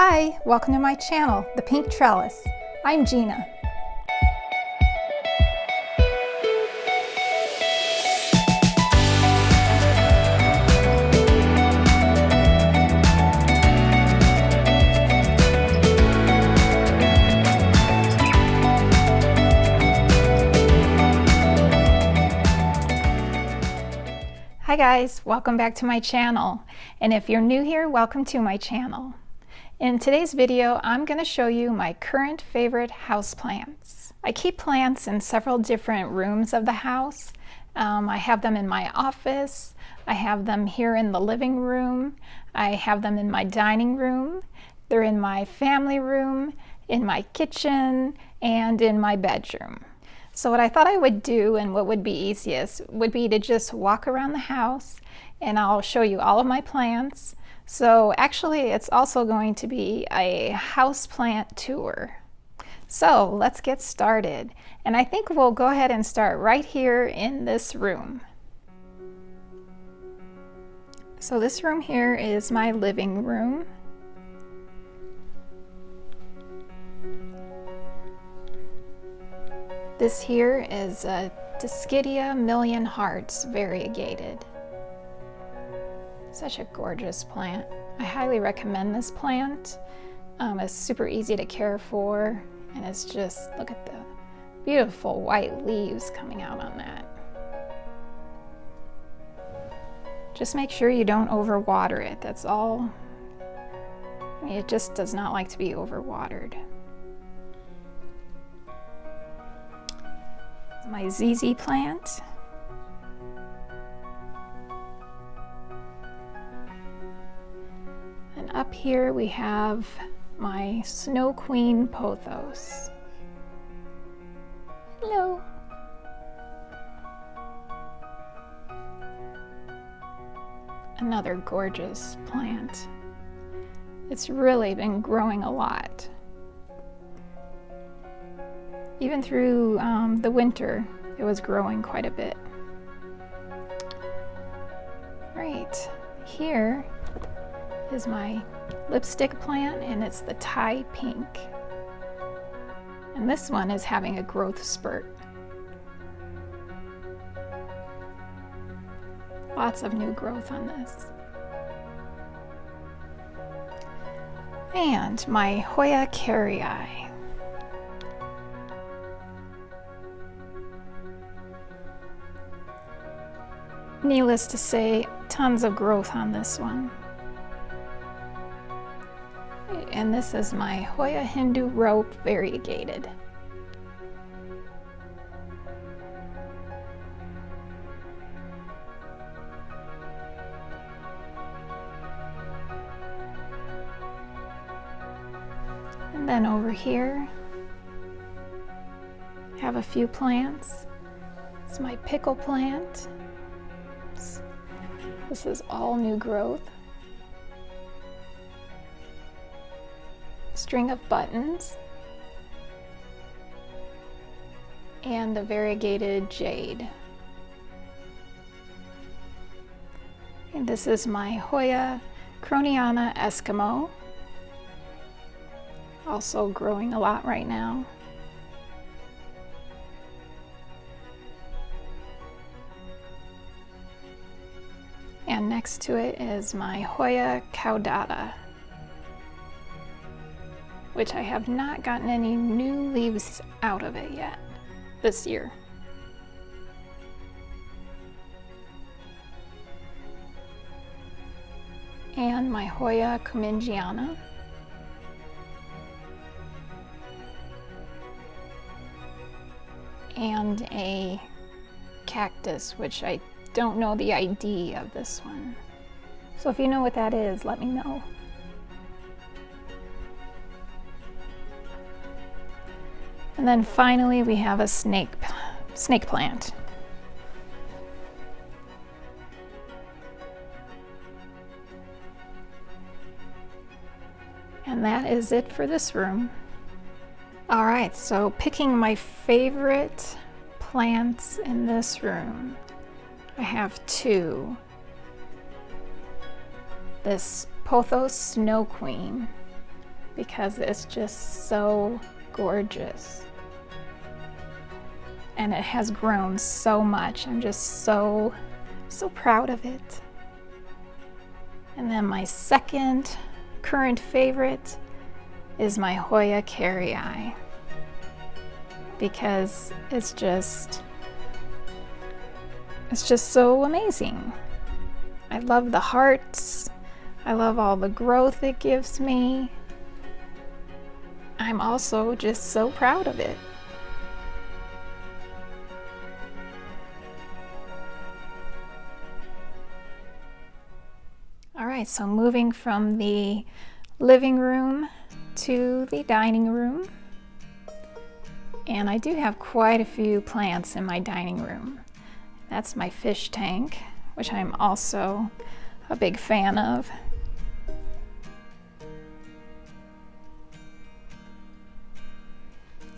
Hi, welcome to my channel, The Pink Trellis. I'm Gina. Hi guys, welcome back to my channel. And if you're new here, welcome to my channel. In today's video, I'm going to show you my current favorite houseplants. I keep plants in several different rooms of the house. I have them in my office, I have them here in the living room, I have them in my dining room, they're in my family room, in my kitchen, and in my bedroom. So what I thought I would do, and what would be easiest, would be to just walk around the house and I'll show you all of my plants. So actually it's also going to be a houseplant tour. So let's get started. And I think we'll go ahead and start right here in this room. So this room here is my living room. This here is a Dischidia Million Hearts variegated. Such a gorgeous plant. I highly recommend this plant. It's super easy to care for, and it's just, look at the beautiful white leaves coming out on that. Just make sure you don't overwater it, that's all. I mean, it just does not like to be overwatered. My ZZ plant. And up here we have my Snow Queen pothos. Hello. Another gorgeous plant. It's really been growing a lot. Even through the winter, it was growing quite a bit. Right, here is my lipstick plant, and it's the Thai pink. And this one is having a growth spurt. Lots of new growth on this. And my Hoya carrii. Needless to say, tons of growth on this one. And this is my Hoya Hindu rope variegated. And then over here, I have a few plants. It's my pickle plant. This is all new growth. String of buttons. And the variegated jade. And this is my Hoya Croniana Eskimo. Also growing a lot right now. And next to it is my Hoya caudata, which I have not gotten any new leaves out of it yet this year. And my Hoya commingiana. And a cactus, which I don't know the ID of this one. So if you know what that is, let me know. And then finally we have a snake plant. And that is it for this room. All right, so picking my favorite plants in this room. I have two. This Pothos Snow Queen. because it's just so gorgeous. And it has grown so much. I'm just so proud of it. And then my second current favorite is my Hoya carrii, because it's just so amazing. I love the hearts. I love all the growth it gives me. I'm also just so proud of it. All right, so moving from the living room to the dining room. And I do have quite a few plants in my dining room. That's my fish tank, which I'm also a big fan of.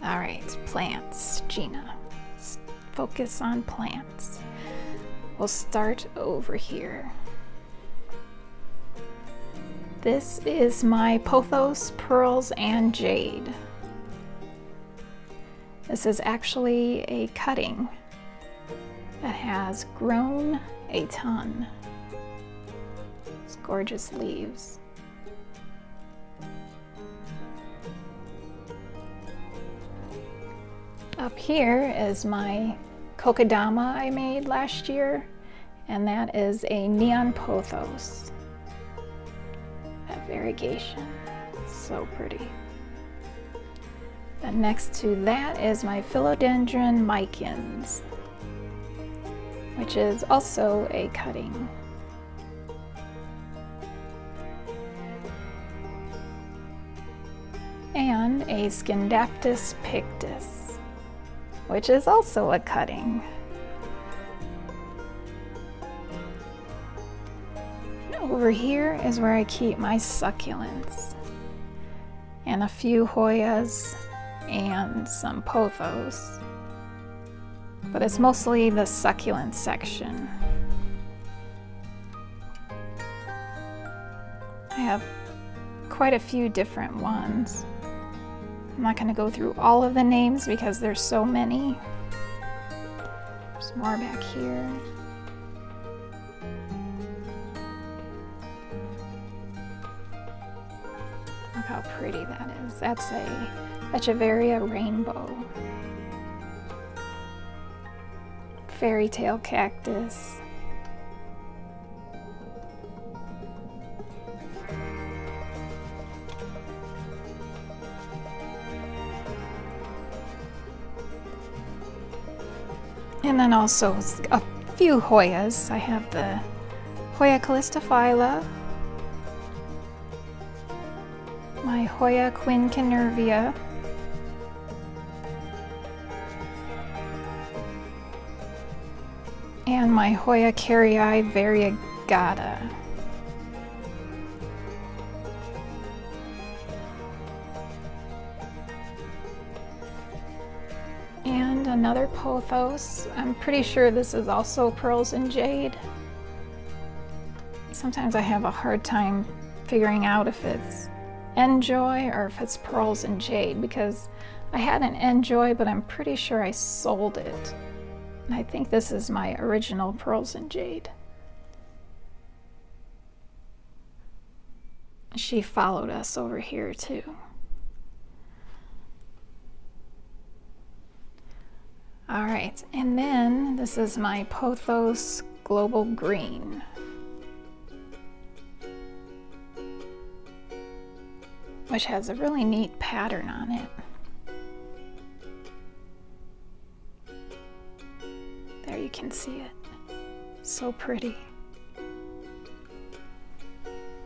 All right, plants, Gina. Let's focus on plants. We'll start over here. This is my pothos, pearls, and jade. This is actually a cutting that has grown a ton. It's gorgeous leaves. Up here is my kokedama I made last year, and that is a neon pothos. That variegation, so pretty. And next to that is my philodendron micans, which is also a cutting. And a Scindaptus pictus, which is also a cutting. Over here is where I keep my succulents, and a few Hoyas and some pothos, but it's mostly the succulent section. I have quite a few different ones. I'm not going to go through all of the names because there's so many. There's more back here. Look how pretty that is. That's a Echeveria rainbow. Fairy tale cactus. And then also a few Hoyas. I have the Hoya calistophylla, my Hoya quinquenervia, and my Hoya carrii variegata. And another pothos. I'm pretty sure this is also pearls and jade. Sometimes I have a hard time figuring out if it's enjoy or if it's pearls and jade, because I had an enjoy, but I'm pretty sure I sold it. And I think this is my original pearls and jade. She followed us over here too. All right, and then this is my pothos global green. Which has a really neat pattern on it. There you can see it. So pretty.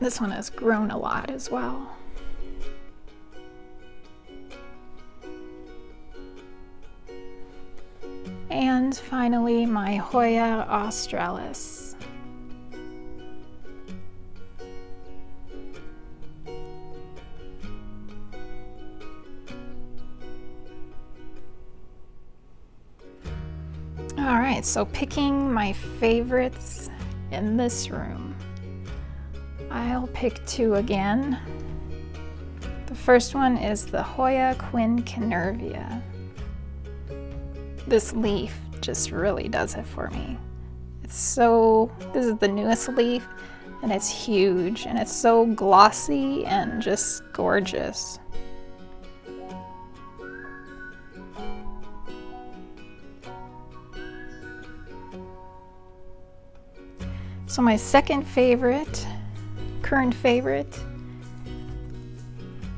This one has grown a lot as well. And finally, my Hoya australis. All right, so picking my favorites in this room. I'll pick two again. The first one is the Hoya quinquenervia. This leaf just really does it for me. This is the newest leaf, and it's huge, and it's so glossy and just gorgeous. So my second favorite, current favorite,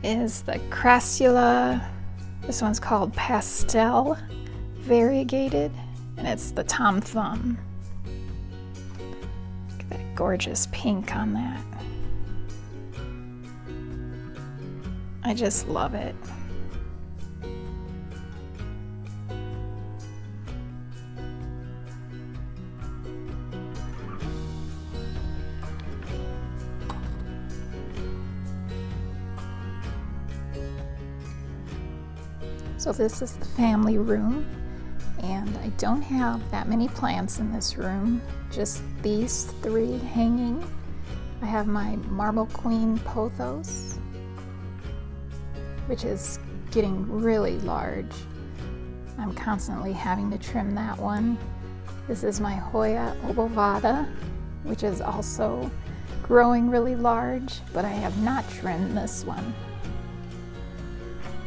is the Crassula. This one's called Pastel Variegated, and it's the Tom Thumb. Look at that gorgeous pink on that. I just love it. So this is the family room, and I don't have that many plants in this room, just these three hanging. I have my Marble Queen pothos, which is getting really large. I'm constantly having to trim that one. This is my Hoya obovata, which is also growing really large, but I have not trimmed this one.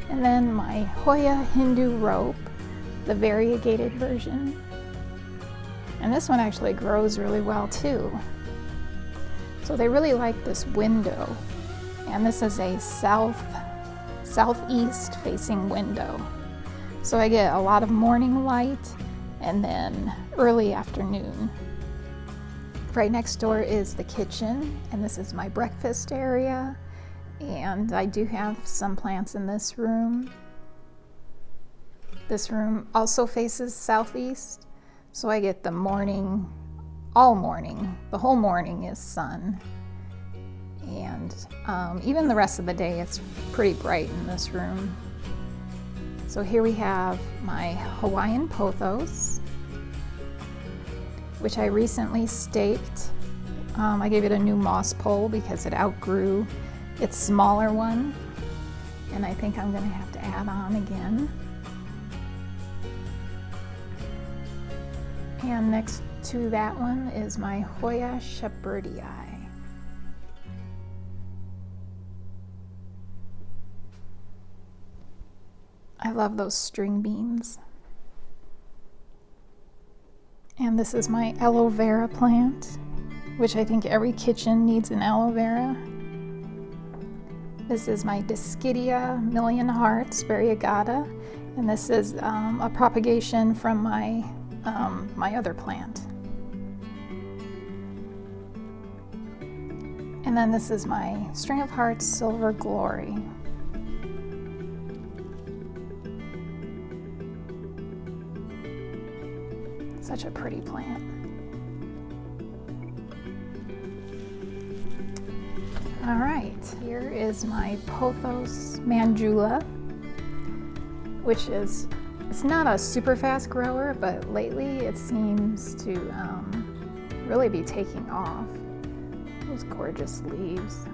And then my Hoya Hindu rope, the variegated version. And this one actually grows really well too. So they really like this window. And this is a southeast facing window. So I get a lot of morning light and then early afternoon. Right next door is the kitchen, and this is my breakfast area. And I do have some plants in this room. This room also faces southeast, so I get the morning, all morning, the whole morning is sun. And even the rest of the day, it's pretty bright in this room. So here we have my Hawaiian pothos, which I recently staked. I gave it a new moss pole because it outgrew its smaller one, and I think I'm going to have to add on again. And next to that one is my Hoya shepherdii. I love those string beans. And this is my aloe vera plant, which I think every kitchen needs an aloe vera. This is my Dischidia Million Hearts Variegata, and this is a propagation from my other plant. And then this is my String of Hearts Silver Glory. Such a pretty plant. All right, here is my Pothos Mandula, which is, it's not a super fast grower, but lately it seems to really be taking off. Those gorgeous leaves.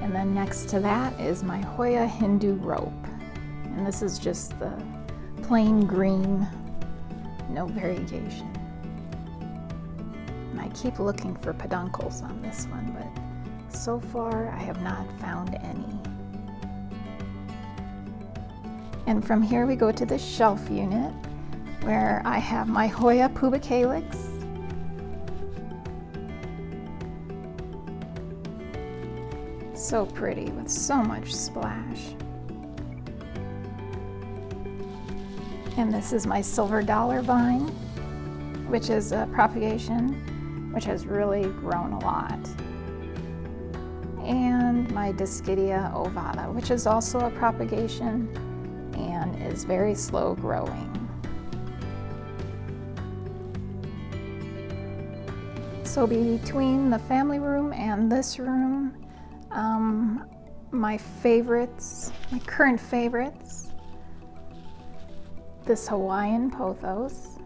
And then next to that is my Hoya Hindu rope. And this is just the plain green, no variegation. And I keep looking for peduncles on this one, but so far I have not found any. And from here we go to the shelf unit, where I have my Hoya pubicalyx. So pretty with so much splash. And this is my silver dollar vine, which is a propagation which has really grown a lot. And my Dischidia ovata, which is also a propagation and is very slow growing. So between the family room and this room, my favorites, my current favorites, this Hawaiian pothos,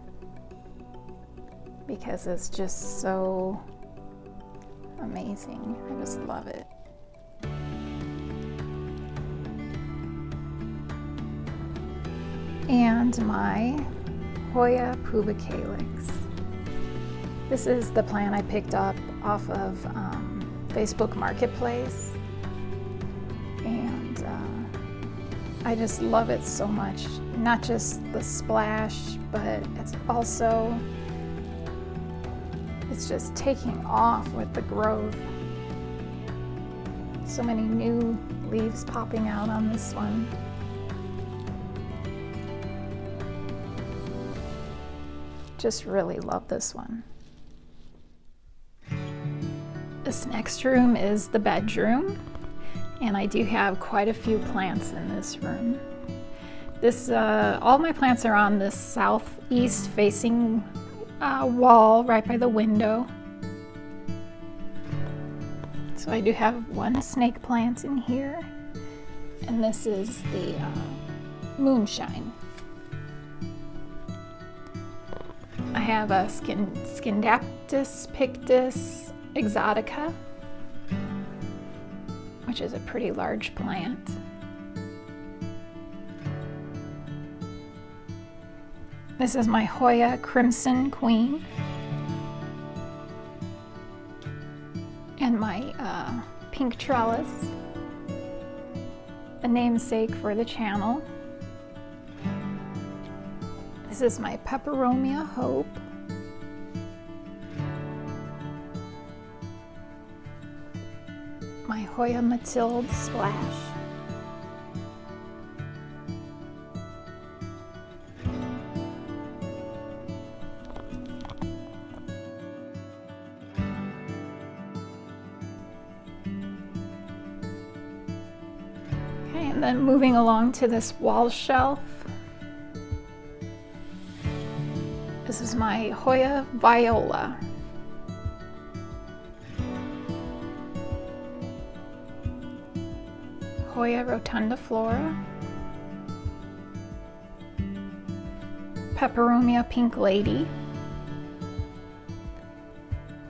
because it's just so amazing. I just love it. And my Hoya pubicalyx. This is the plant I picked up off of Facebook Marketplace, and I just love it so much. Not just the splash, but it's just taking off with the growth. So many new leaves popping out on this one. Just really love this one. This next room is the bedroom, and I do have quite a few plants in this room. All my plants are on this southeast facing wall right by the window. So I do have one snake plant in here, and this is the moonshine. I have a Scindaptus pictus exotica, which is a pretty large plant. This is my Hoya Crimson Queen, and my pink trellis, the namesake for the channel. This is my Peperomia Hope. My Hoya Matilde Splash. Okay, and then moving along to this wall shelf. This is my Hoya Viola. Hoya rotundiflora. Peperomia Pink Lady.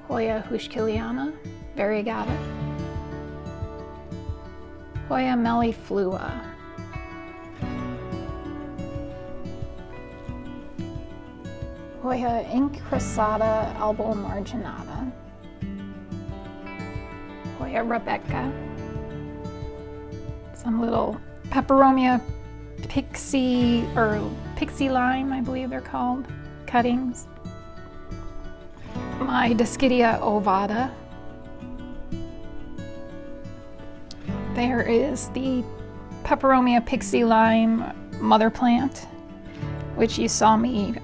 Hoya Hushkiliana variegata. Hoya melliflua. Hoya incrustata albomarginata. Hoya Rebecca. Some little Peperomia pixie lime, I believe they're called, cuttings. My Dischidia ovata. There is the Peperomia pixie lime mother plant, which you saw me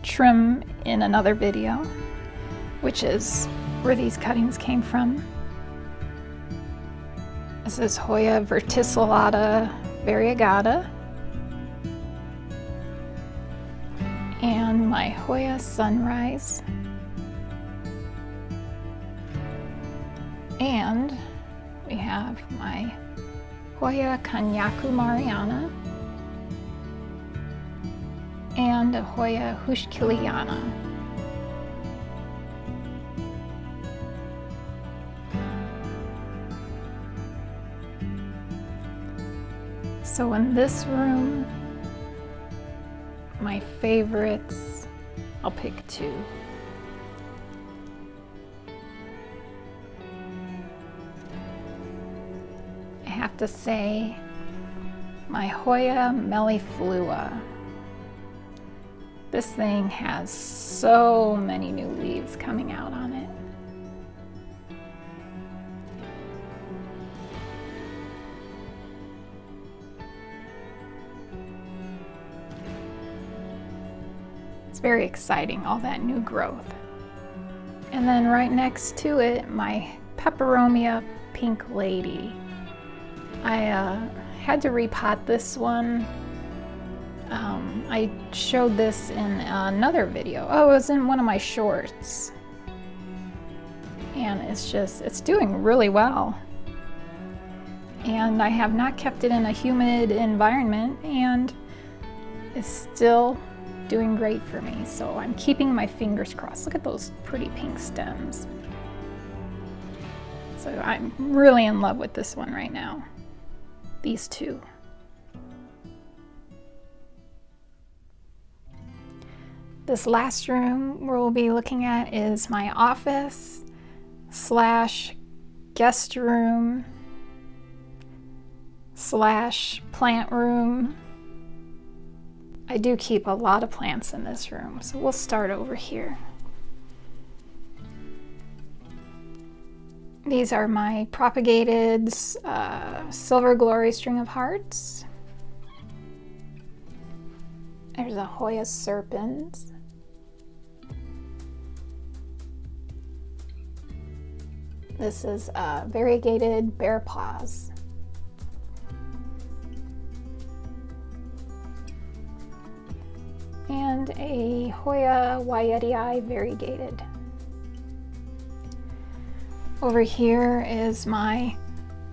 trim in another video, which is where these cuttings came from. This is Hoya verticillata variegata, and my Hoya Sunrise, and we have my Hoya Kanyakumariana and a Hoya Hushkiliana. So in this room, my favorites, I'll pick two. I have to say, my Hoya melliflua. This thing has so many new leaves coming out on it. It's very exciting, all that new growth. And then right next to it, my Peperomia Pink Lady. I had to repot this one. I showed this in another video. Oh, it was in one of my shorts. And it's doing really well. And I have not kept it in a humid environment, and it's still doing great for me. So I'm keeping my fingers crossed. Look at those pretty pink stems. So I'm really in love with this one right now. These two. This last room we'll be looking at is my office slash guest room slash plant room. I do keep a lot of plants in this room, so we'll start over here. These are my propagated Silver Glory string of hearts. There's a Hoya serpent. This is variegated bear paws. And a Hoya Wyetii variegated. Over here is my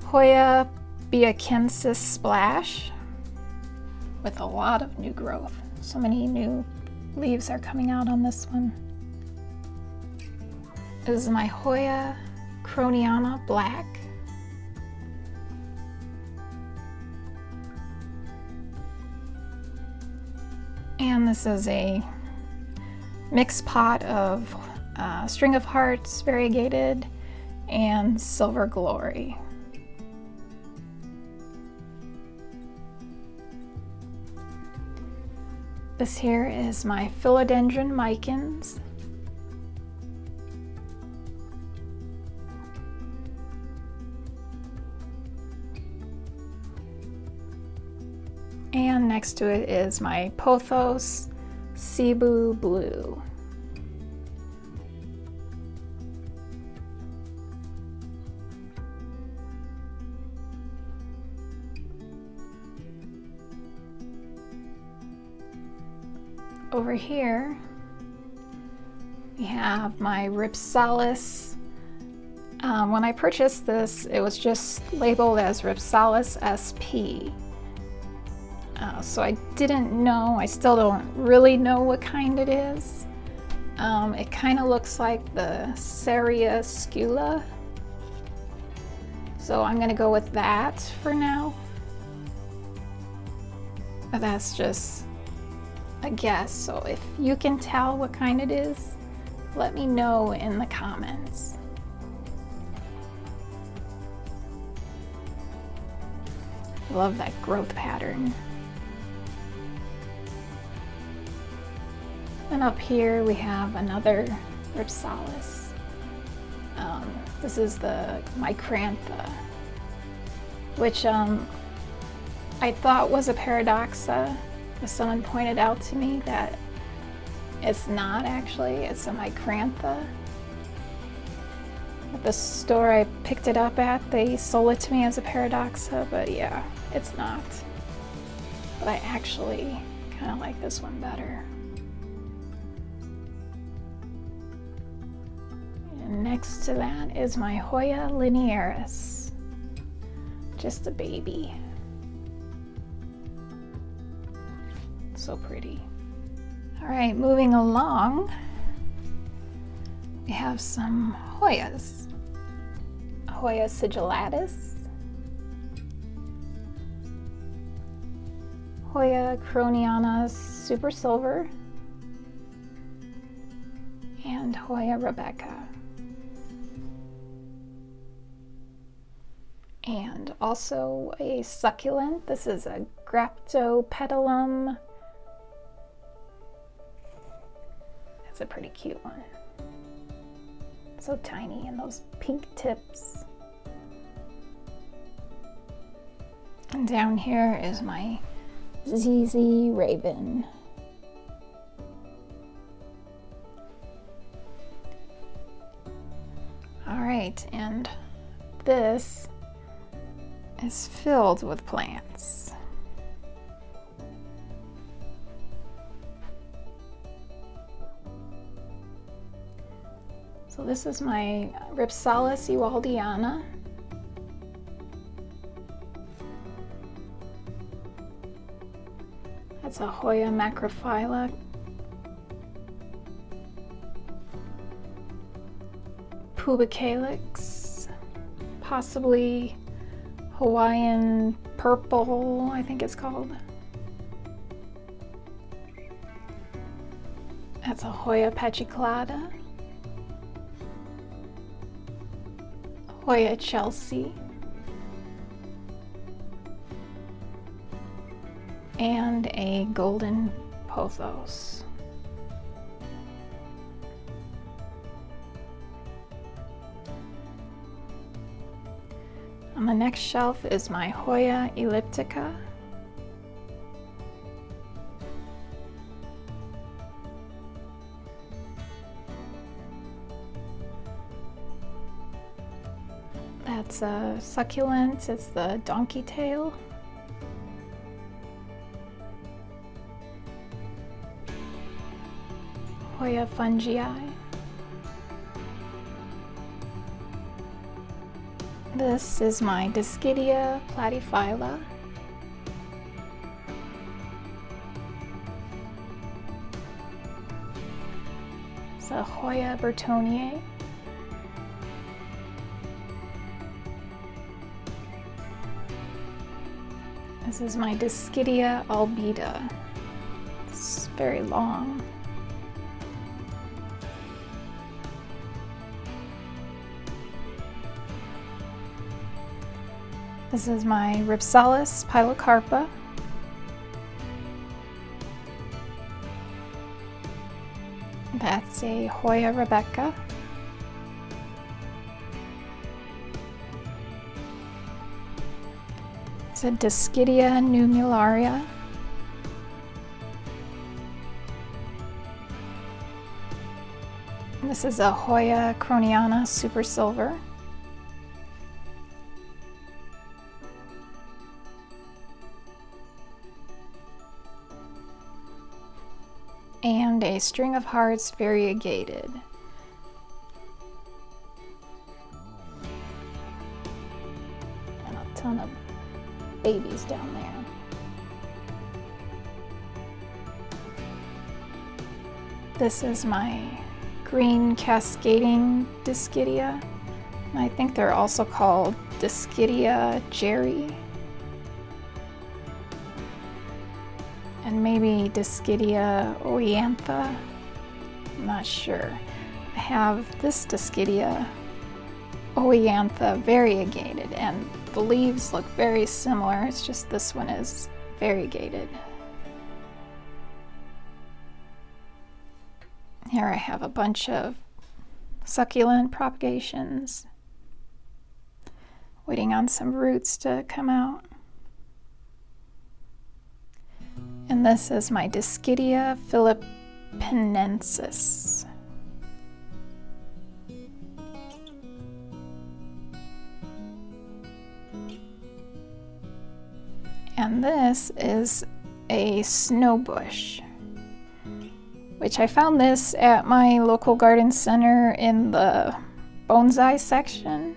Hoya Biakensis Splash with a lot of new growth. So many new leaves are coming out on this one. This is my Hoya Croniana Black. And this is a mixed pot of String of Hearts variegated and Silver Glory. This here is my Philodendron Micans. And next to it is my Pothos Cebu Blue. Over here, we have my RHIPSALIS. When I purchased this, it was just labeled as RHIPSALIS SP. So I didn't know, I still don't really know what kind it is. It kind of looks like the Ceria Scula. So I'm gonna go with that for now. But that's just a guess, so if you can tell what kind it is, let me know in the comments. I love that growth pattern. And up here we have another RHIPSALIS. This is the Micrantha, which I thought was a Paradoxa. Someone pointed out to me that it's not actually, it's a Micrantha. At the store I picked it up at, they sold it to me as a Paradoxa, but yeah, it's not. But I actually kind of like this one better. And next to that is my Hoya linearis, just a baby. So pretty. All right, moving along, we have some Hoyas. Hoya sigillatus, Hoya Croniana Super Silver, and Hoya Rebecca. And also a succulent. This is a Graptopetalum. It's a pretty cute one. So tiny, and those pink tips. And down here is my ZZ Raven. All right, and this is filled with plants. So this is my RHIPSALIS ewaldiana. That's a Hoya macrophylla. Pubicalix. possibly Hawaiian purple, I think it's called. That's a Hoya pachiclata. Hoya Chelsea. And a golden pothos. On the next shelf is my Hoya elliptica. That's a succulent, it's the donkey tail. Hoya fungii. This is my Discidia platyphylla. It's a Hoya Bertonier. This is my Discidia albida. It's very long. This is my RHIPSALIS pilocarpa. That's a Hoya Rebecca. It's a Discidia numularia. This is a Hoya croniana super silver. And a string of hearts variegated. And a ton of babies down there. This is my green cascading Discidia. I think they're also called Discidia Jerry. And maybe Discidia oeantha, I'm not sure. I have this Discidia oeantha variegated, and the leaves look very similar, it's just this one is variegated. Here I have a bunch of succulent propagations, waiting on some roots to come out. And this is my Discidia philippinensis. And this is a snowbush, which I found this at my local garden center in the bonsai section.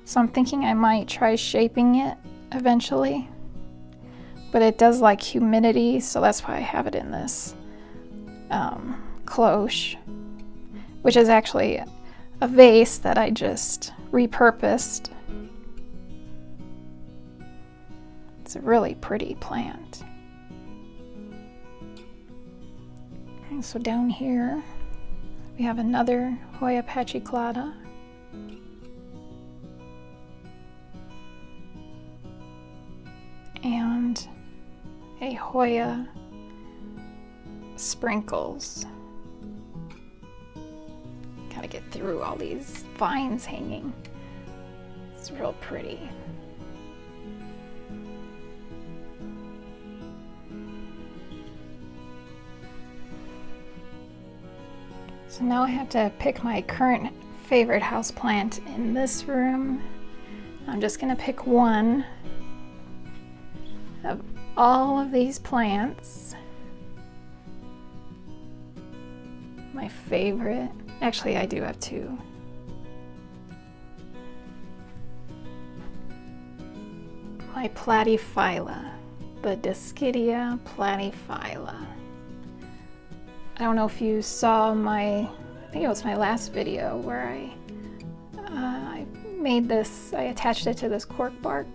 So I'm thinking I might try shaping it eventually. But it does like humidity, so that's why I have it in this cloche, which is actually a vase that I just repurposed. It's a really pretty plant. And so down here we have another Hoya pachiclata. And a Hoya sprinkles. Gotta get through all these vines hanging. It's real pretty. So now I have to pick my current favorite houseplant in this room. I'm just gonna pick one of all of these plants. My favorite. Actually, I do have two. My platyphylla, the Discidia platyphylla. I don't know if you saw I think it was my last video where I made this, I attached it to this cork bark.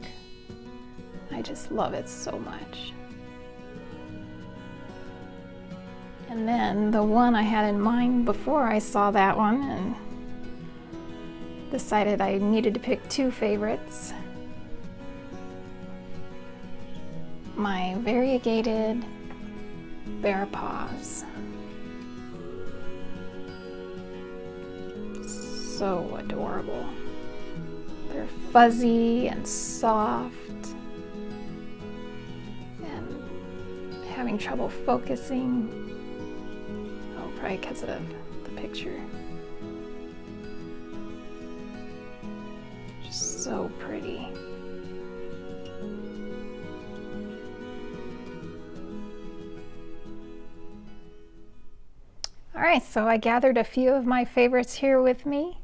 I just love it so much. And then the one I had in mind before I saw that one and decided I needed to pick two favorites. My variegated bear paws. So adorable. They're fuzzy and soft and having trouble focusing. Oh, probably because of the picture. Just so pretty. All right, so I gathered a few of my favorites here with me,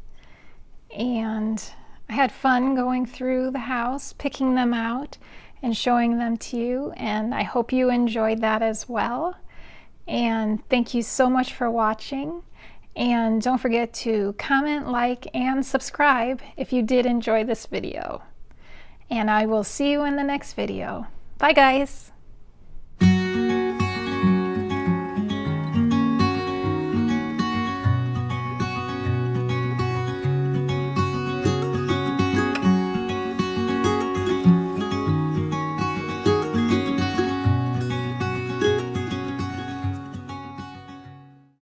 and I had fun going through the house, picking them out and showing them to you, and I hope you enjoyed that as well. And thank you so much for watching, and don't forget to comment, like, and subscribe if you did enjoy this video. And I will see you in the next video. Bye guys!